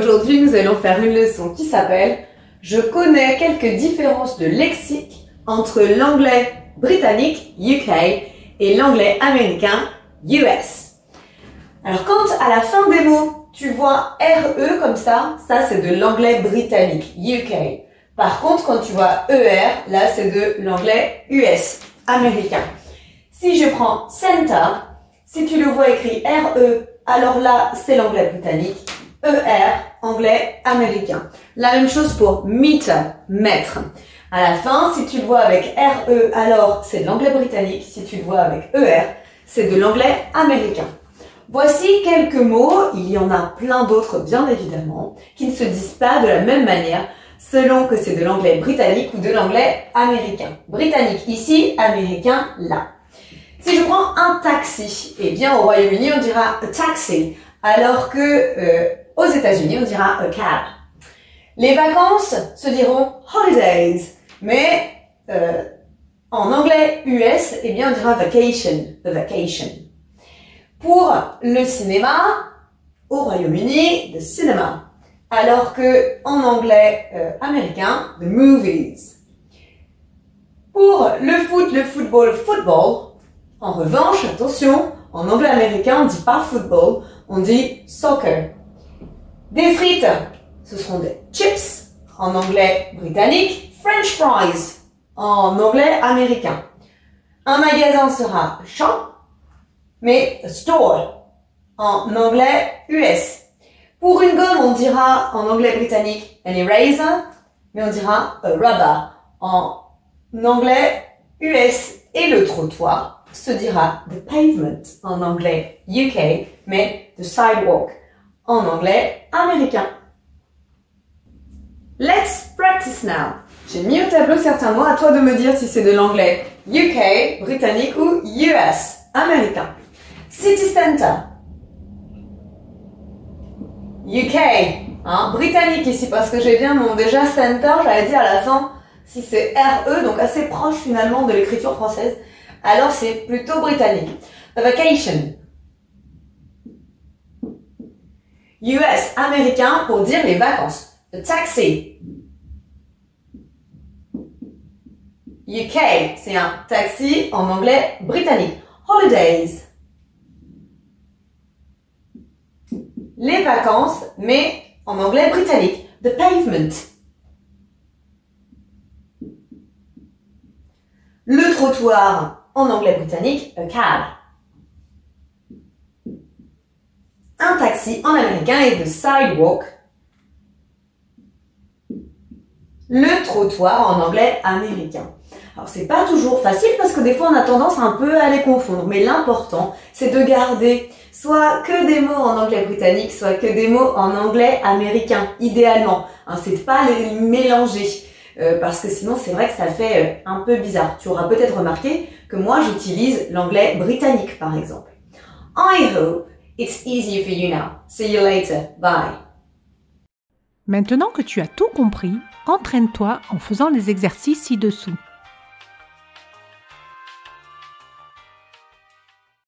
Aujourd'hui, nous allons faire une leçon qui s'appelle « Je connais quelques différences de lexique entre l'anglais britannique, UK, et l'anglais américain, US ». Alors, quand à la fin des mots, tu vois RE comme ça c'est de l'anglais britannique, UK. Par contre, quand tu vois ER, là, c'est de l'anglais US, américain. Si je prends center, si tu le vois écrit RE, alors là, c'est l'anglais britannique. ER, anglais américain. La même chose pour meter, mètre. À la fin, si tu le vois avec RE, alors c'est de l'anglais britannique. Si tu le vois avec ER, c'est de l'anglais américain. Voici quelques mots, il y en a plein d'autres bien évidemment, qui ne se disent pas de la même manière selon que c'est de l'anglais britannique ou de l'anglais américain. Britannique ici, américain là. Si je prends un taxi, eh bien au Royaume-Uni on dira a taxi, alors que aux États-Unis on dira a cab. Les vacances se diront holidays, mais en anglais US, eh bien on dira vacation, the vacation. Pour le cinéma, au Royaume-Uni, the cinema, alors que en anglais américain, the movies. Pour le foot, le football, football. En revanche, attention, en anglais américain, on ne dit pas football, on dit soccer. Des frites, ce seront des chips, en anglais britannique, French fries, en anglais américain. Un magasin sera a shop, mais a store, en anglais US. Pour une gomme, on dira en anglais britannique an eraser, mais on dira a rubber, en anglais US. Et le trottoir se dira the pavement en anglais UK, mais the sidewalk en anglais américain. Let's practice now. J'ai mis au tableau certains mots, à toi de me dire si c'est de l'anglais UK, britannique ou US, américain. City Center, UK, britannique ici parce que j'ai bien mon déjà center, j'avais dit à la fin si c'est RE, donc assez proche finalement de l'écriture française, alors c'est plutôt britannique. A vacation. US, américain, pour dire les vacances. A taxi. UK, c'est un taxi en anglais britannique. Holidays. Les vacances, mais en anglais britannique. The pavement. Le trottoir, en anglais britannique, a cab. Un taxi en américain est the sidewalk. Le trottoir en anglais américain. Alors c'est pas toujours facile parce que des fois on a tendance un peu à les confondre, mais l'important c'est de garder soit que des mots en anglais britannique, soit que des mots en anglais américain, idéalement. C'est de pas les mélanger. Parce que sinon c'est vrai que ça fait un peu bizarre. Tu auras peut-être remarqué que moi j'utilise l'anglais britannique par exemple. I hope it's easier for you now. See you later. Bye. Maintenant que tu as tout compris, entraîne-toi en faisant les exercices ci-dessous.